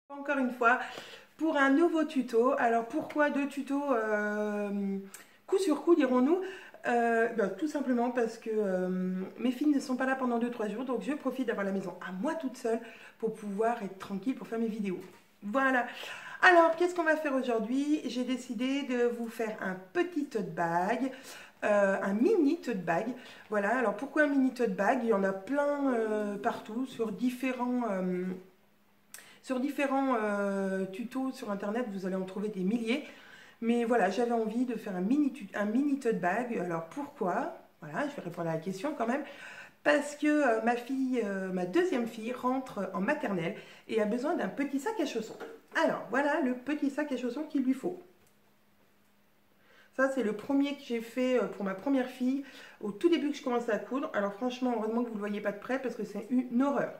Encore une fois pour un nouveau tuto. Alors pourquoi deux tutos coup sur coup dirons-nous? Tout simplement parce que mes filles ne sont pas là pendant 2-3 jours, donc je profite d'avoir la maison à moi toute seule pour pouvoir être tranquille pour faire mes vidéos. Voilà. Alors qu'est-ce qu'on va faire aujourd'hui? J'ai décidé de vous faire un petit tote bag. Un mini tote bag. Voilà, alors pourquoi un mini tote bag? Il y en a plein partout sur différents tutos sur internet, vous allez en trouver des milliers. Mais voilà, j'avais envie de faire un mini tote bag. Alors pourquoi? Voilà, je vais répondre à la question quand même. Parce que ma deuxième fille rentre en maternelle et a besoin d'un petit sac à chaussons. Alors voilà le petit sac à chaussons qu'il lui faut. Ça, c'est le premier que j'ai fait pour ma première fille au tout début que je commençais à coudre. Alors franchement, heureusement que vous ne le voyez pas de près parce que c'est une horreur.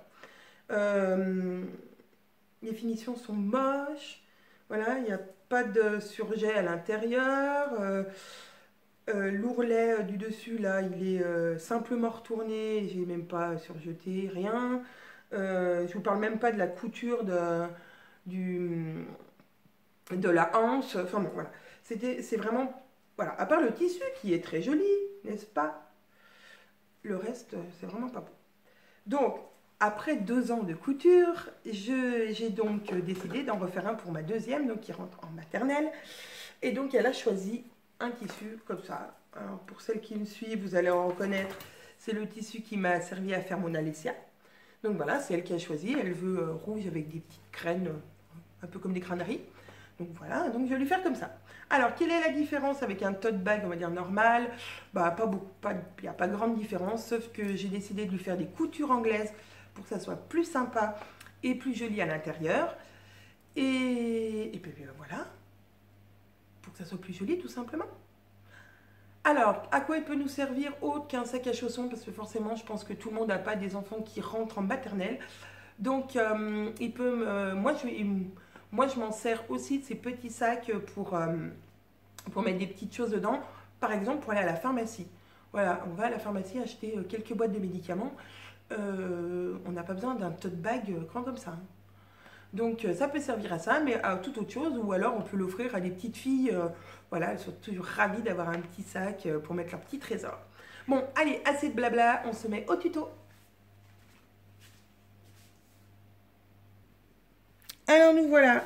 Les finitions sont moches. Voilà, il n'y a pas de surjet à l'intérieur. L'ourlet du dessus, là, il est simplement retourné. J'ai même pas surjeté, rien. Je vous parle même pas de la couture de la hanche. Enfin bon, voilà. C'est vraiment... Voilà, à part le tissu qui est très joli, n'est-ce pas? Le reste, c'est vraiment pas beau. Donc, après 2 ans de couture, j'ai donc décidé d'en refaire un pour ma deuxième, donc qui rentre en maternelle. Et donc, elle a choisi un tissu comme ça. Alors, pour celles qui me suivent, vous allez en reconnaître, c'est le tissu qui m'a servi à faire mon Alessia. Donc voilà, c'est elle qui a choisi. Elle veut rouge avec des petites graines, un peu comme des crâneries. Donc voilà, donc je vais lui faire comme ça. Alors, quelle est la différence avec un tote bag, on va dire normal? Bah, pas beaucoup, il n'y a pas grande différence, sauf que j'ai décidé de lui faire des coutures anglaises pour que ça soit plus sympa et plus joli à l'intérieur. Et puis voilà, pour que ça soit plus joli tout simplement. Alors, à quoi il peut nous servir autre qu'un sac à chaussons? Parce que forcément, je pense que tout le monde n'a pas des enfants qui rentrent en maternelle. Donc, il peut moi, je m'en sers aussi de ces petits sacs pour mettre des petites choses dedans. Par exemple, pour aller à la pharmacie. Voilà, on va à la pharmacie acheter quelques boîtes de médicaments. On n'a pas besoin d'un tote bag grand comme ça. Donc, ça peut servir à ça, mais à toute autre chose. Ou alors, on peut l'offrir à des petites filles. Voilà, elles sont toujours ravies d'avoir un petit sac pour mettre leur petit trésor. Bon, allez, assez de blabla, on se met au tuto. Alors nous voilà.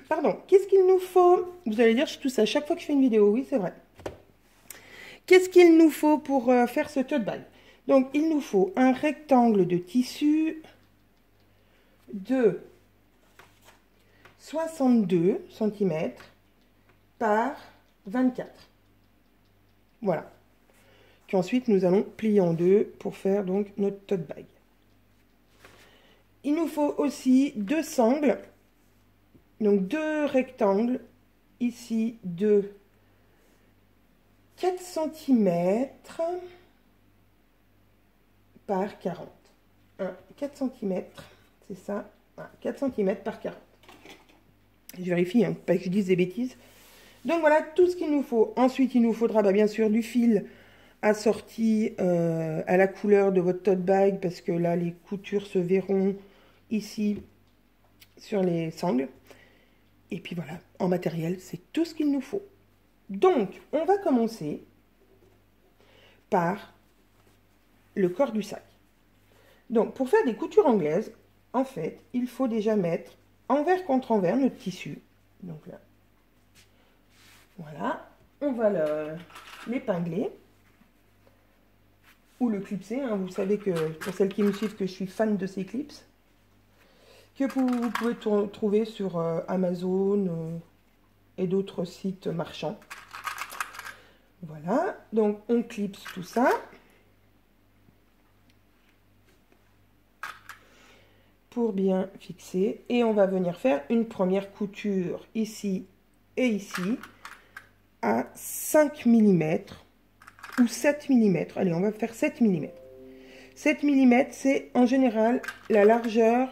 Pardon, qu'est-ce qu'il nous faut? Vous allez dire, je tousse à chaque fois que je fais une vidéo. Oui, c'est vrai. Qu'est-ce qu'il nous faut pour faire ce tote bag? Donc, il nous faut un rectangle de tissu de 62 cm par 24. Voilà. Qu'ensuite, nous allons plier en deux pour faire donc notre tote bag. Il nous faut aussi 2 sangles. Donc 2 rectangles, ici de 4 cm par 40. 4 cm, c'est ça, 4 cm par 40. Je vérifie, hein, pas que je dise des bêtises. Donc voilà tout ce qu'il nous faut. Ensuite, il nous faudra bien sûr du fil assorti à la couleur de votre tote bag, parce que là, les coutures se verront ici sur les sangles. Et puis voilà, en matériel, c'est tout ce qu'il nous faut. Donc, on va commencer par le corps du sac. Donc, pour faire des coutures anglaises, en fait, il faut déjà mettre envers contre envers notre tissu. Donc là, voilà, on va l'épingler ou le clipser. Hein. Vous savez que, pour celles qui me suivent, que je suis fan de ces clips, que vous pouvez trouver sur Amazon et d'autres sites marchands. Voilà, donc on clipse tout ça. Pour bien fixer. Et on va venir faire une première couture ici et ici à 5 mm ou 7 mm. Allez, on va faire 7 mm. 7 mm, c'est en général la largeur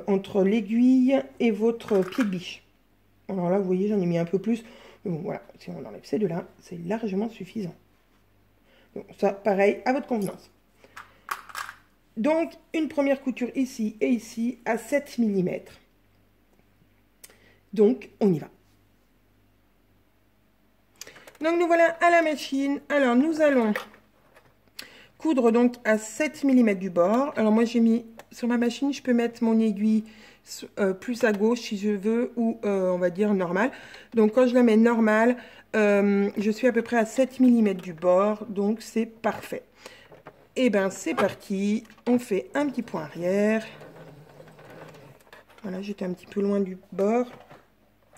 entre l'aiguille et votre pied de biche. Alors là, vous voyez, j'en ai mis un peu plus. Mais bon, voilà, si on enlève ces deux-là, c'est largement suffisant. Donc ça, pareil, à votre convenance. Donc, une première couture ici et ici à 7 mm. Donc, on y va. Donc, nous voilà à la machine. Alors, nous allons coudre donc à 7 mm du bord. Alors, moi, j'ai mis sur ma machine, je peux mettre mon aiguille plus à gauche si je veux, ou on va dire normal. Donc, quand je la mets normale, je suis à peu près à 7 mm du bord. Donc, c'est parfait. Et bien, c'est parti. On fait un petit point arrière. Voilà, j'étais un petit peu loin du bord.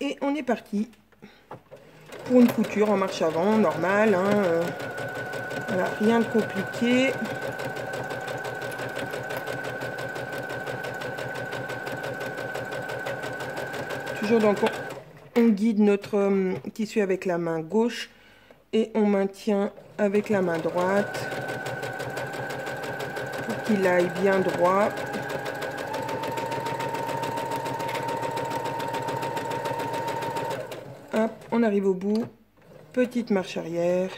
Et on est parti pour une couture en marche avant, normale. Hein, voilà, rien de compliqué. Toujours donc on guide notre tissu avec la main gauche et on maintient avec la main droite pour qu'il aille bien droit. Hop, on arrive au bout, petite marche arrière.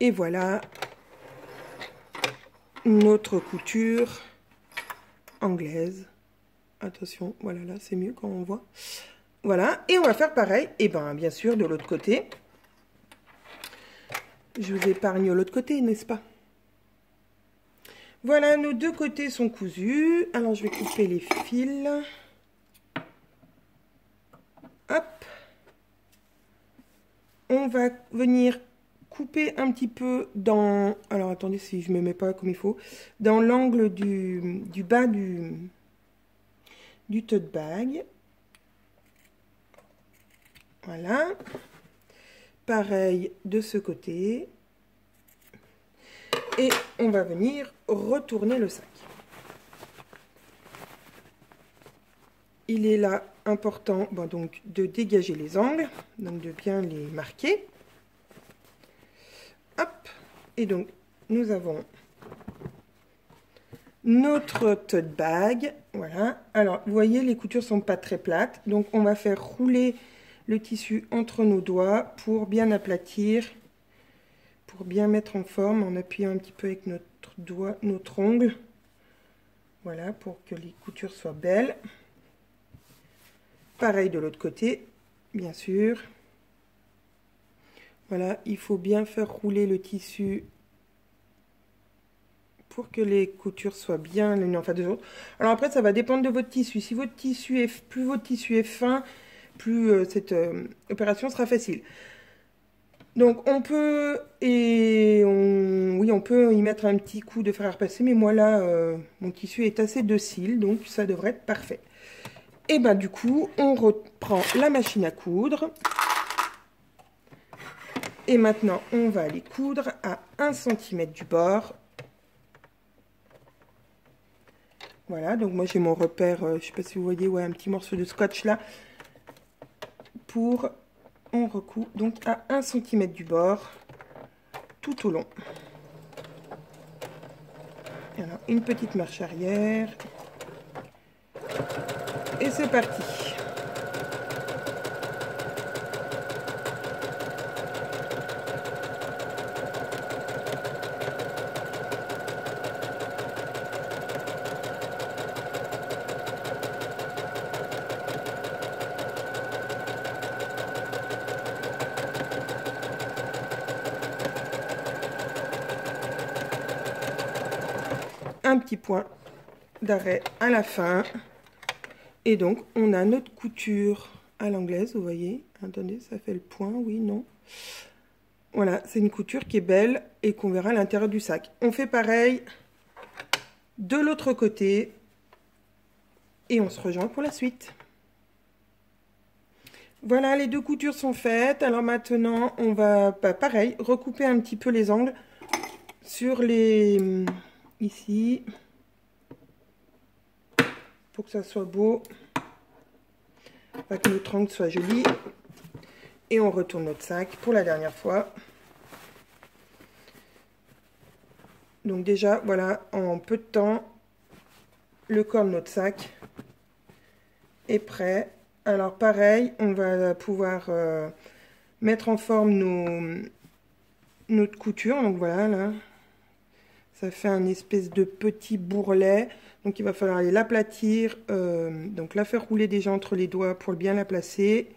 Et voilà notre couture anglaise. Attention, voilà, là c'est mieux quand on voit. Voilà, et on va faire pareil, et bien bien sûr de l'autre côté. Je vous épargne l'autre côté, n'est-ce pas? Voilà, nos deux côtés sont cousus. Alors je vais couper les fils. Hop. On va venir couper un petit peu dans... Alors attendez si je ne me mets pas comme il faut. Dans l'angle du bas du tote bag. Voilà. Pareil de ce côté. Et on va venir retourner le sac. Il est là important donc, de dégager les angles, donc de bien les marquer. Hop. Et donc, nous avons notre tote bag. Voilà. Alors, vous voyez, les coutures sont pas très plates. Donc, on va faire rouler le tissu entre nos doigts pour bien aplatir, pour bien mettre en forme en appuyant un petit peu avec notre doigt, notre ongle. Voilà, pour que les coutures soient belles. Pareil de l'autre côté, bien sûr. Voilà, il faut bien faire rouler le tissu pour que les coutures soient bien l'une en face des autres. Alors après, ça va dépendre de votre tissu. Si votre tissu est, plus votre tissu est fin, plus cette opération sera facile. Donc on peut, oui, on peut y mettre un petit coup de fer à repasser, mais moi là, mon tissu est assez docile, donc ça devrait être parfait. Et bien du coup, on reprend la machine à coudre. Et maintenant, on va aller coudre à 1 cm du bord. Voilà, donc moi j'ai mon repère, je ne sais pas si vous voyez, ouais, un petit morceau de scotch là. On recoud donc à 1 cm du bord, tout au long. Alors, une petite marche arrière. Et c'est parti. Un petit point d'arrêt à la fin. Et donc, on a notre couture à l'anglaise, vous voyez. Attendez, ça fait le point, oui, non. Voilà, c'est une couture qui est belle et qu'on verra à l'intérieur du sac. On fait pareil de l'autre côté. Et on se rejoint pour la suite. Voilà, les deux coutures sont faites. Alors maintenant, on va, pareil, recouper un petit peu les angles sur les... ici. Pour que ça soit beau. Pour que notre angle soit joli. Et on retourne notre sac pour la dernière fois. Donc déjà, voilà, en peu de temps, le corps de notre sac est prêt. Alors pareil, on va pouvoir mettre en forme notre couture. Donc voilà, là, Ça fait un espèce de petit bourrelet. Donc il va falloir aller l'aplatir. Donc la faire rouler déjà entre les doigts pour bien la placer.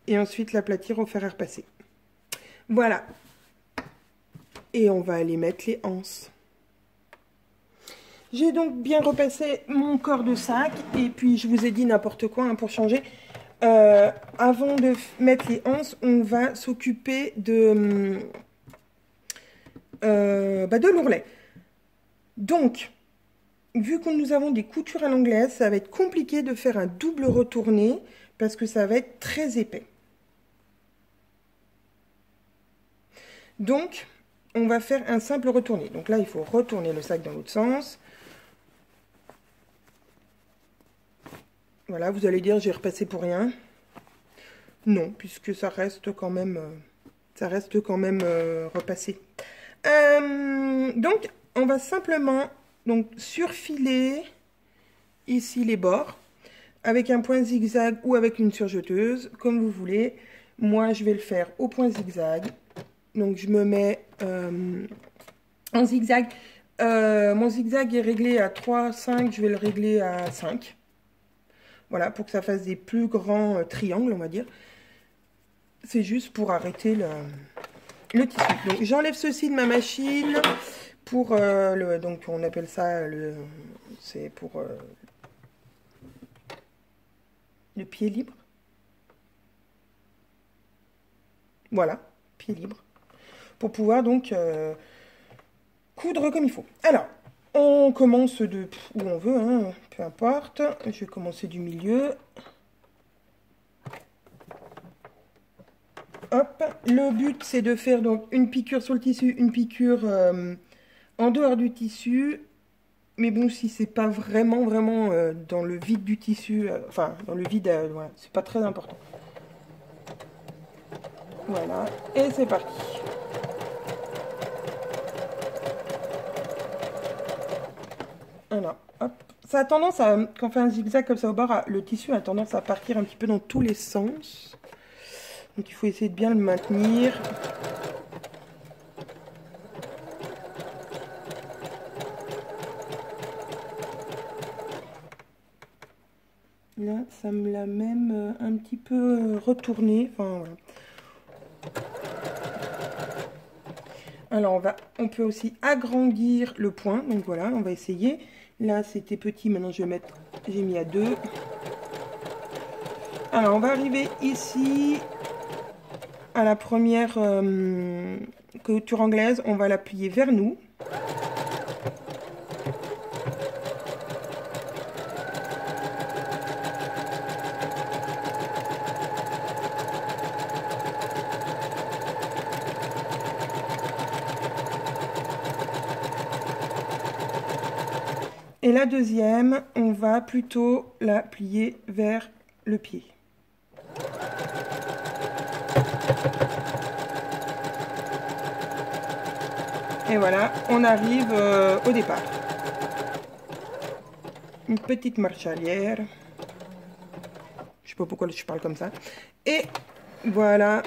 Et ensuite l'aplatir au fer à repasser. Voilà. Et on va aller mettre les anses. J'ai donc bien repassé mon corps de sac. Et puis je vous ai dit n'importe quoi hein, pour changer. Avant de mettre les anses, on va s'occuper de l'ourlet. Donc, vu que nous avons des coutures à l'anglaise, ça va être compliqué de faire un double retourné parce que ça va être très épais. Donc, on va faire un simple retourné. Donc là, il faut retourner le sac dans l'autre sens. Voilà, vous allez dire, j'ai repassé pour rien. Non, puisque ça reste quand même, repassé. Donc, on va simplement surfiler ici les bords avec un point zigzag ou avec une surjeteuse, comme vous voulez. Moi, je vais le faire au point zigzag. Donc, je me mets en zigzag. Mon zigzag est réglé à 3, 5. Je vais le régler à 5. Voilà, pour que ça fasse des plus grands triangles, on va dire. C'est juste pour arrêter le tissu. Donc, j'enlève ceci de ma machine pour donc on appelle ça c'est pour le pied libre. Voilà, pied libre. Pour pouvoir donc coudre comme il faut. Alors, on commence de où on veut, hein, peu importe. Je vais commencer du milieu. Hop, le but c'est de faire donc une piqûre sur le tissu, une piqûre en dehors du tissu. Mais bon, si c'est pas vraiment dans le vide du tissu, enfin dans le vide, voilà, c'est pas très important. Voilà, et c'est parti. Alors, hop. Ça a tendance à, quand on fait un zigzag comme ça au bord, le tissu a tendance à partir un petit peu dans tous les sens. Donc il faut essayer de bien le maintenir. Là, ça me l'a même un petit peu retourné. Enfin, voilà. Alors, on peut aussi agrandir le point. Donc voilà, on va essayer. Là, c'était petit. Maintenant, je vais mettre, j'ai mis à 2. Alors, on va arriver ici à la première couture anglaise. On va la plier vers nous. Et la deuxième, on va plutôt la plier vers le pied. Et voilà, on arrive au départ. Une petite marche arrière. Je sais pas pourquoi je parle comme ça. Et voilà.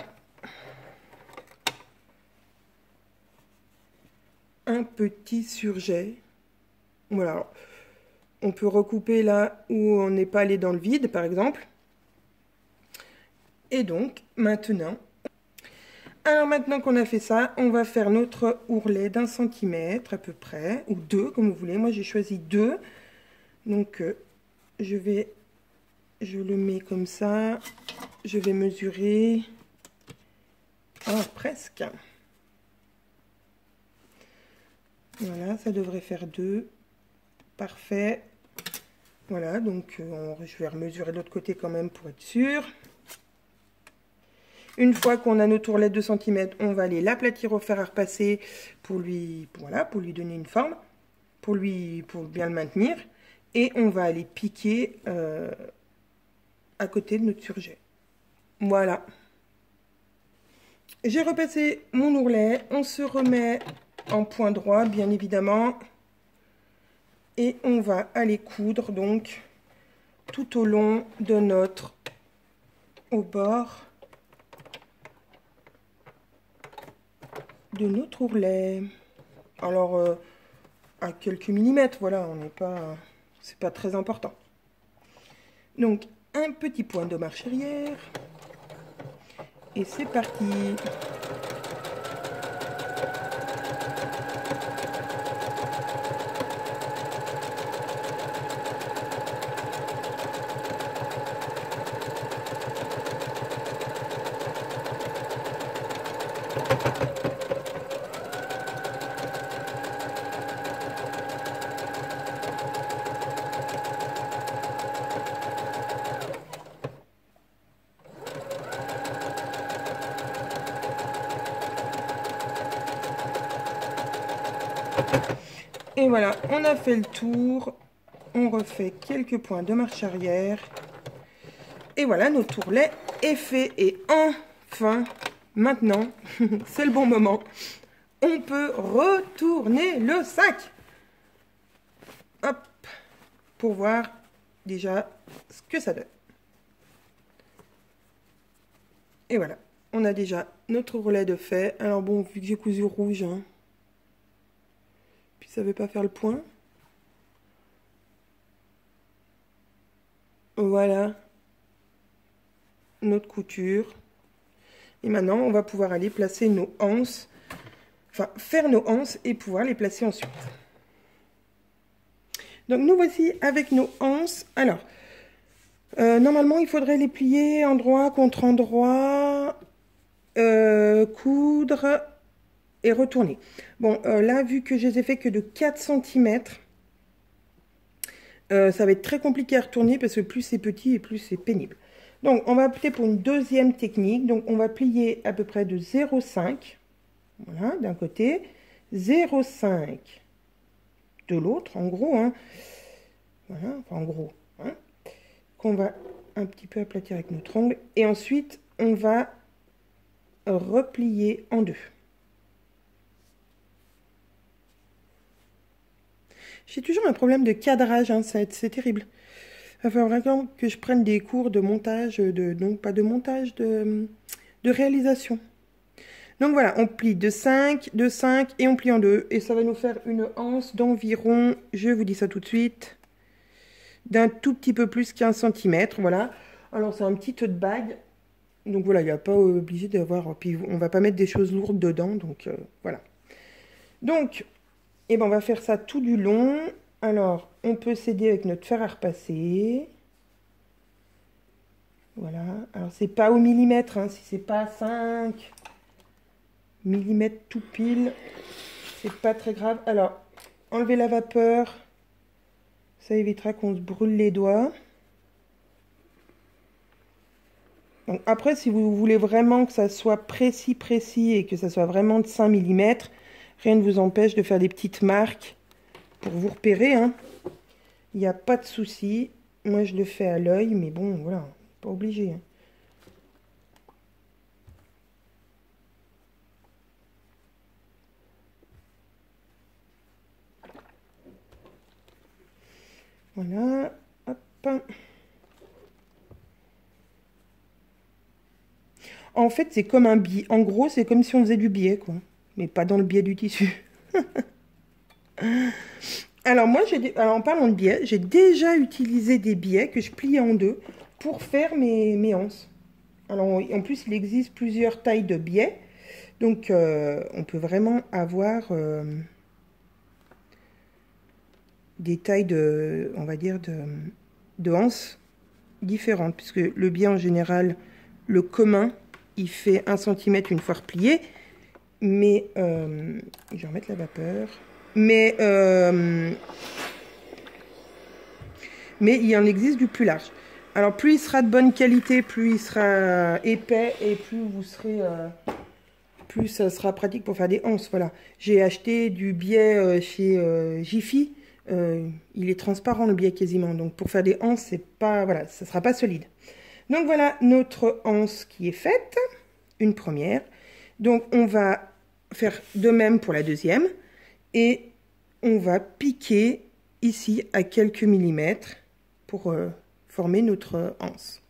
Un petit surjet. Voilà. On peut recouper là où on n'est pas allé dans le vide, par exemple. Et donc, maintenant... Alors maintenant qu'on a fait ça, on va faire notre ourlet d'1 centimètre à peu près, ou 2 comme vous voulez. Moi j'ai choisi 2. Donc je le mets comme ça. Je vais mesurer. Ah, presque. Voilà, ça devrait faire 2. Parfait. Voilà, donc je vais remesurer de l'autre côté quand même pour être sûr. Une fois qu'on a notre ourlet de 2 cm, on va aller l'aplatir au fer à repasser pour lui donner une forme, pour bien le maintenir. Et on va aller piquer à côté de notre surjet. Voilà. J'ai repassé mon ourlet. On se remet en point droit, bien évidemment. Et on va aller coudre donc tout au long de au bord de notre ourlet. Alors, à quelques millimètres, voilà, on n'est pas, c'est pas très important. Donc, un petit point de marche arrière. Et c'est parti. Et voilà, on a fait le tour. On refait quelques points de marche arrière. Et voilà, notre tourlet est fait. Et enfin, maintenant, c'est le bon moment. On peut retourner le sac. Hop, pour voir déjà ce que ça donne. Et voilà, on a déjà notre roulet de fait. Alors bon, vu que j'ai cousu rouge, hein, puis ça ne veut pas faire le point. Voilà notre couture. Et maintenant, on va pouvoir aller placer nos anses, enfin faire nos anses et pouvoir les placer ensuite. Donc nous voici avec nos anses. Alors, normalement, il faudrait les plier endroit contre endroit, coudre et retourner. Bon, là, vu que je les ai fait que de 4 cm, ça va être très compliqué à retourner parce que plus c'est petit et plus c'est pénible. Donc, on va opter pour une deuxième technique. Donc, on va plier à peu près de 0,5, voilà, d'un côté, 0,5 de l'autre, en gros, hein. Voilà, enfin, en gros, hein, qu'on va un petit peu aplatir avec notre ongle. Et ensuite, on va replier en deux. J'ai toujours un problème de cadrage, hein, c'est terrible. Il va falloir vraiment que je prenne des cours de montage, non pas de montage, de réalisation. Donc voilà, on plie de 5 et on plie en deux. Et ça va nous faire une anse d'environ, je vous dis ça tout de suite, d'un tout petit peu plus qu'1 cm. Voilà. Alors c'est un petit tote bag. Donc voilà, il n'y a pas obligé d'avoir... Puis on va pas mettre des choses lourdes dedans, donc voilà. Donc, eh ben, on va faire ça tout du long. Alors, on peut s'aider avec notre fer à repasser. Voilà. Alors, c'est pas au millimètre, hein, si c'est pas 5 millimètres tout pile, c'est pas très grave. Alors, enlevez la vapeur. Ça évitera qu'on se brûle les doigts. Donc, après, si vous voulez vraiment que ça soit précis et que ça soit vraiment de 5 mm, rien ne vous empêche de faire des petites marques pour vous repérer, hein. Il n'y a pas de souci. Moi, je le fais à l'œil, mais bon, voilà, pas obligé, hein. Voilà, hop. En fait, c'est comme un biais. En gros, c'est comme si on faisait du biais, quoi. Mais pas dans le biais du tissu. Alors moi, alors en parlant de biais, j'ai déjà utilisé des biais que je pliais en deux pour faire mes anses. Alors en plus, il existe plusieurs tailles de biais. Donc on peut vraiment avoir des tailles de, on va dire, de anses différentes. Puisque le biais en général, le commun, il fait 1 cm une fois replié. Mais, je vais remettre la vapeur. Mais il en existe du plus large. Alors, plus il sera de bonne qualité, plus il sera épais et plus vous serez... plus ça sera pratique pour faire des anses. Voilà. J'ai acheté du biais chez Jiffy. Il est transparent, le biais, quasiment. Donc, pour faire des anses, c'est pas... Voilà, ça sera pas solide. Donc, voilà notre anse qui est faite. Une première. Donc, on va faire de même pour la deuxième. Et on va piquer ici à quelques millimètres pour former notre anse.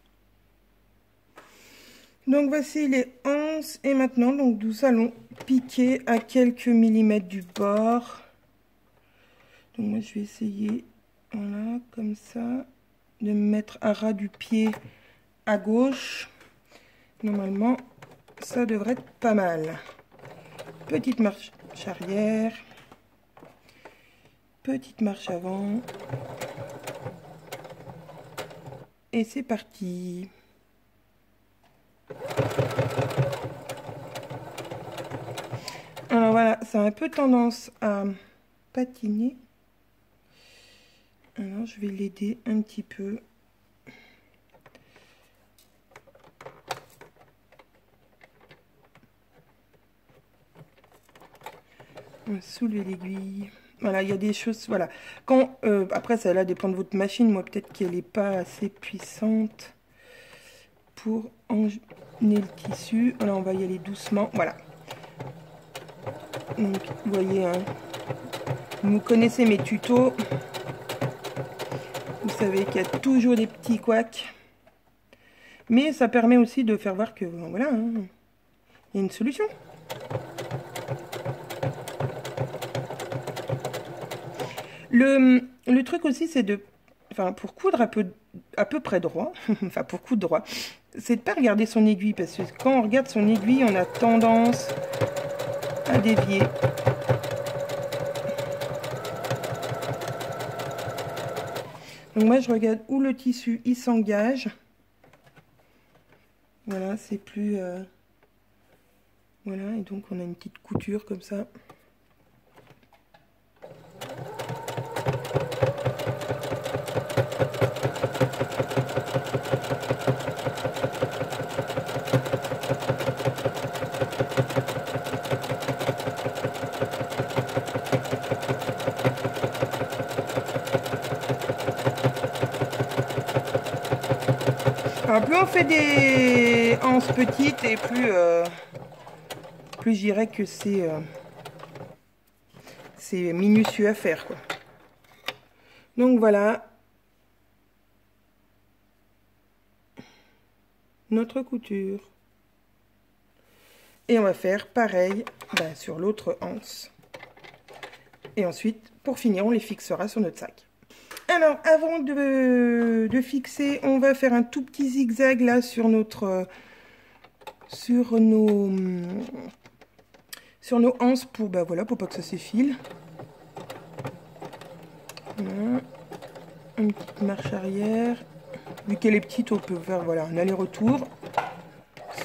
Donc voici les anses et maintenant donc nous allons piquer à quelques millimètres du bord. Donc moi je vais essayer, voilà, comme ça, de me mettre à ras du pied à gauche. Normalement, ça devrait être pas mal. Petite marche arrière. Petite marche avant. Et c'est parti. Alors voilà, ça a un peu tendance à patiner. Alors je vais l'aider un petit peu. On va soulever l'aiguille. Voilà, il y a des choses, voilà. Quand, après, ça va dépendre de votre machine. Moi, peut-être qu'elle n'est pas assez puissante pour emmener le tissu. Alors, on va y aller doucement. Voilà. Donc, vous voyez, hein, vous connaissez mes tutos. Vous savez qu'il y a toujours des petits couacs. Mais ça permet aussi de faire voir que, voilà, hein, il y a une solution. Le truc aussi, c'est de... Enfin, pour coudre à peu près droit, enfin, pour coudre droit, c'est de ne pas regarder son aiguille. Parce que quand on regarde son aiguille, on a tendance à dévier. Donc moi, je regarde où le tissu, il s'engage. Voilà, c'est plus... Voilà, et donc on a une petite couture comme ça. Alors, plus on fait des anses petites et plus je dirais que c'est minutieux à faire, quoi. Donc voilà notre couture. Et on va faire pareil sur l'autre anse. Et ensuite, pour finir, on les fixera sur notre sac. Alors, avant de fixer, on va faire un tout petit zigzag là sur notre... sur nos anses pour, voilà, pour pas que ça s'effile. Voilà. Une petite marche arrière. Vu qu'elle est petite, on peut faire, voilà, un aller-retour.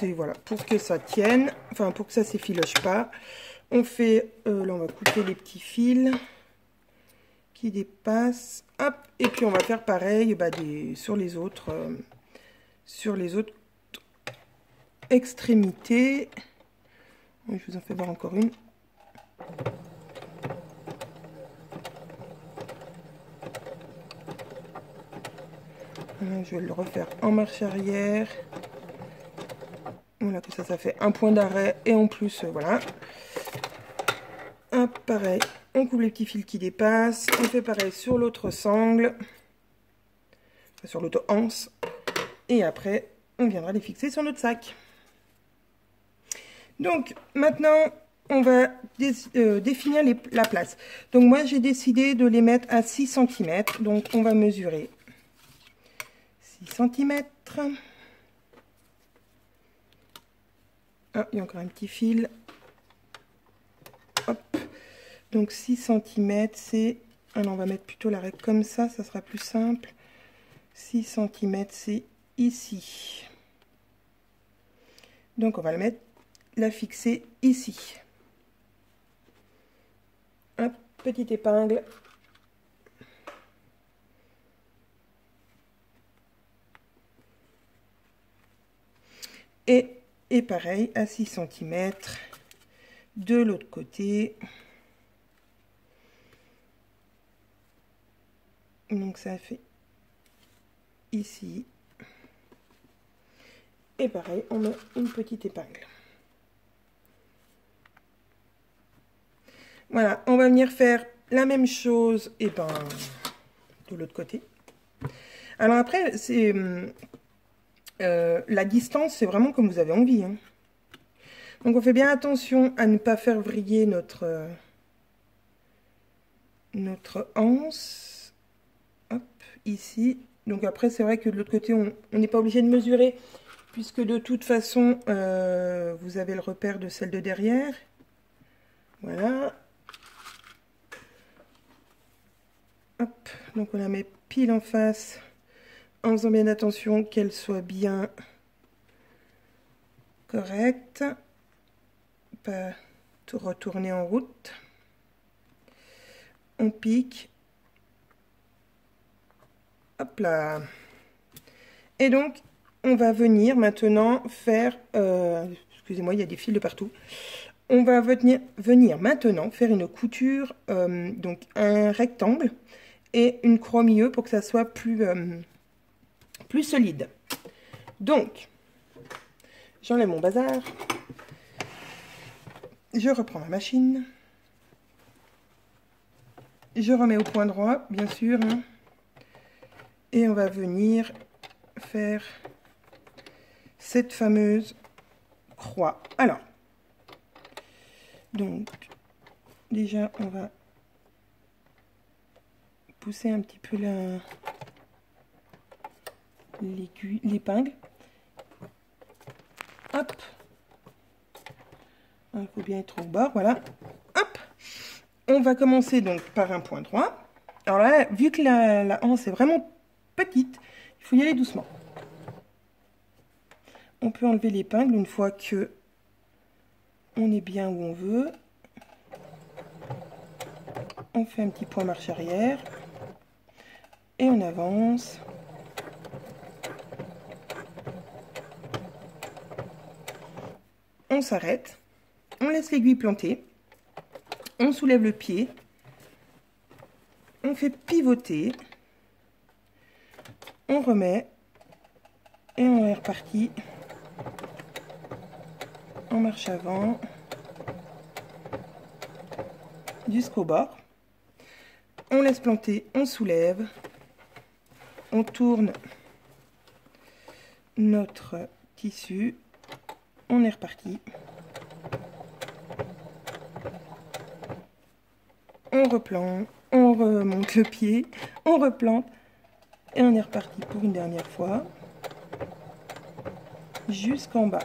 C'est, voilà, pour que ça tienne, enfin pour que ça s'effiloche pas. On fait, là on va couper les petits fils qui dépassent. Hop, et puis on va faire pareil sur les autres extrémités. Je vous en fais voir encore une. Je vais le refaire en marche arrière. Voilà, que ça fait un point d'arrêt. Et en plus, voilà. Hop, pareil. On coupe les petits fils qui dépassent. On fait pareil sur l'autre sangle. Enfin, sur l'autre anse. Et après, on viendra les fixer sur notre sac. Donc, maintenant, on va définir la place. Donc, moi, j'ai décidé de les mettre à 6 cm. Donc, on va mesurer 6 cm. Ah, il y a encore un petit fil. Hop. Donc, 6 cm, c'est... Alors, on va mettre plutôt la règle comme ça sera plus simple. 6 cm, c'est ici. Donc, on va la fixer ici. Hop, petite épingle. Et pareil, à 6 cm de l'autre côté. Donc ça fait ici. Et pareil, on met une petite épingle. Voilà, on va venir faire la même chose de l'autre côté. Alors après, c'est la distance, c'est vraiment comme vous avez envie, hein. Donc on fait bien attention à ne pas faire vriller notre notre anse. Hop, ici. Donc après, c'est vrai que de l'autre côté, on n'est pas obligé de mesurer, puisque de toute façon, vous avez le repère de celle de derrière. Voilà. Hop, donc on la met pile en face, en faisant bien attention qu'elle soit bien correcte. Pas tout retourner en route. On pique. Hop là. Et donc, on va venir maintenant faire... excusez-moi, il y a des fils de partout. On va venir maintenant faire une couture, donc un rectangle et une croix au milieu pour que ça soit plus solide. Donc, j'enlève mon bazar. Je reprends ma machine. Je remets au point droit, bien sûr. Hein. Et on va venir faire cette fameuse croix. Alors, donc, déjà, on va pousser un petit peu l'épingle. Hop. Il faut bien être au bord, voilà. Hop. On va commencer donc par un point droit. Alors là, vu que la anse est vraiment petite, il faut y aller doucement. On peut enlever l'épingle une fois que on est bien où on veut. On fait un petit point marche arrière. Et on avance. On s'arrête. On laisse l'aiguille planter. On soulève le pied. On fait pivoter. On remet. Et on est reparti. En marche avant. Jusqu'au bord. On laisse planter. On soulève. On tourne notre tissu. On est reparti. On replante, on remonte le pied, on replante et on est reparti pour une dernière fois jusqu'en bas.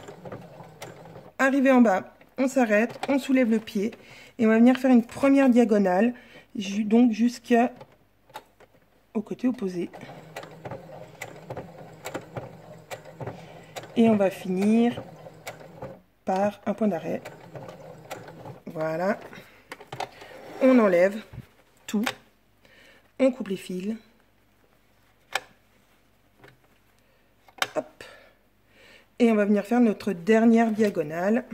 Arrivé en bas, on s'arrête, on soulève le pied et on va venir faire une première diagonale, donc jusqu'au côté opposé. Et on va finir par un point d'arrêt. Voilà. On enlève tout. On coupe les fils. Hop. Et on va venir faire notre dernière diagonale.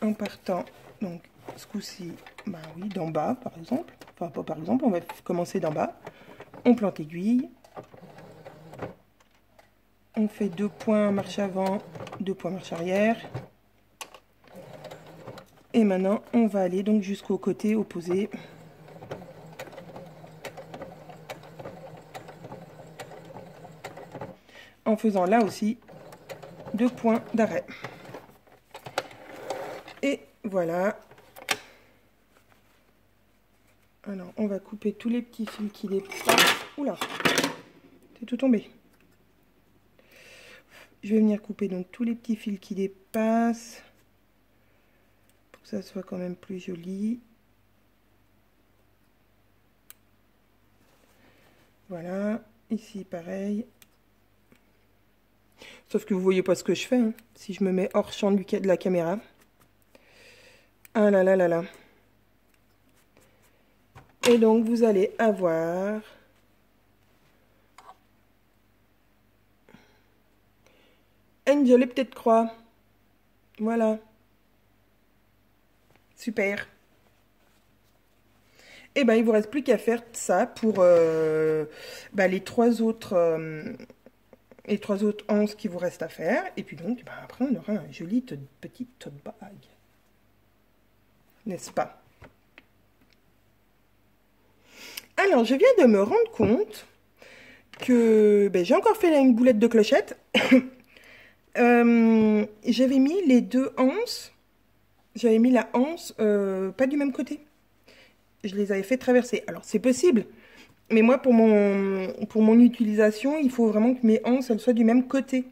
En partant, donc, ce coup-ci, bah oui, d'en bas, par exemple. Enfin, pas par exemple, on va commencer d'en bas. On plante aiguille. On fait 2 points marche avant, 2 points marche arrière. Et maintenant, on va aller donc jusqu'au côté opposé. En faisant là aussi 2 points d'arrêt. Et voilà. Alors, on va couper tous les petits fils qui dépassent. Oula, c'est tout tombé. Je vais venir couper donc tous les petits fils qui dépassent. Pour que ça soit quand même plus joli. Voilà. Ici, pareil. Sauf que vous voyez pas ce que je fais. Hein, si je me mets hors champ de la caméra. Ah là là là là. Et donc, vous allez avoir... une jolie petite croix. Voilà. Super. Et ben il vous reste plus qu'à faire ça pour les trois autres anses qui vous restent à faire. Et puis donc, après, on aura un joli petit tote bag. N'est-ce pas? Alors, je viens de me rendre compte que j'ai encore fait là une boulette de clochette. J'avais mis les 2 anses j'avais mis la anse pas du même côté. Je les avais fait traverser. Alors, c'est possible, mais moi, pour mon utilisation, il faut vraiment que mes anses, elles soient du même côté.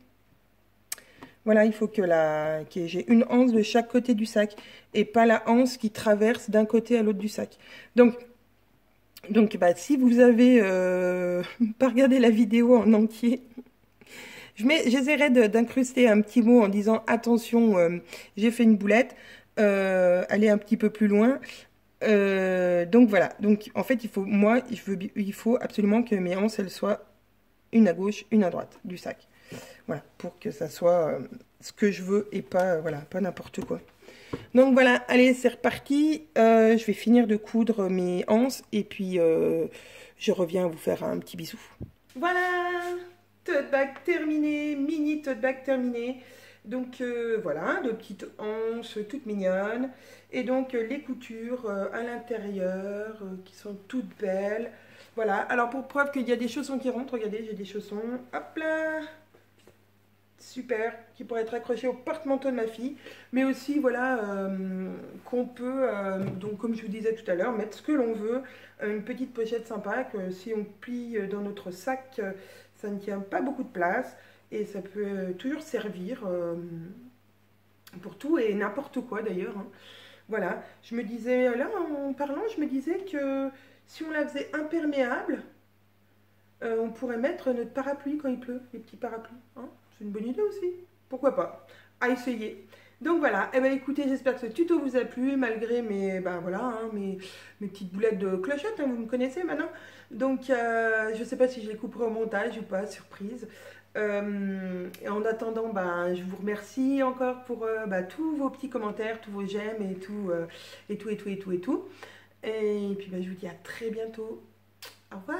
Voilà, il faut que j'ai une anse de chaque côté du sac et pas la anse qui traverse d'un côté à l'autre du sac. Donc bah, si vous avez pas regardé la vidéo en entier, j'essaierai d'incruster un petit mot en disant attention, j'ai fait une boulette, allez un petit peu plus loin. Donc voilà, donc en fait il faut absolument que mes anses elles soient une à gauche, une à droite du sac. Voilà, pour que ça soit ce que je veux et pas voilà, pas n'importe quoi. Donc voilà, allez, c'est reparti. Je vais finir de coudre mes anses et puis je reviens vous faire un petit bisou. Voilà, tote bag terminé, mini tote bag terminé. Donc voilà, de petites anses toutes mignonnes. Et donc les coutures à l'intérieur qui sont toutes belles. Voilà, alors pour preuve qu'il y a des chaussons qui rentrent, regardez, j'ai des chaussons, hop là, super, qui pourrait être accroché au porte-manteau de ma fille, mais aussi voilà qu'on peut, donc comme je vous disais tout à l'heure, mettre ce que l'on veut, une petite pochette sympa que si on plie dans notre sac, ça ne tient pas beaucoup de place et ça peut toujours servir pour tout et n'importe quoi d'ailleurs. Hein. Voilà, je me disais, là en parlant, je me disais que si on la faisait imperméable, on pourrait mettre notre parapluie quand il pleut, les petits parapluies. Hein, c'est une bonne idée aussi. Pourquoi pas? À essayer. Donc voilà, eh ben, écoutez, j'espère que ce tuto vous a plu, malgré ben, voilà, hein, mes petites boulettes de clochette, hein, vous me connaissez maintenant. Donc je ne sais pas si je les couperai au montage ou pas, surprise. Et en attendant, ben, je vous remercie encore pour tous vos petits commentaires, tous vos j'aime et tout, et tout. Et puis ben, je vous dis à très bientôt. Au revoir.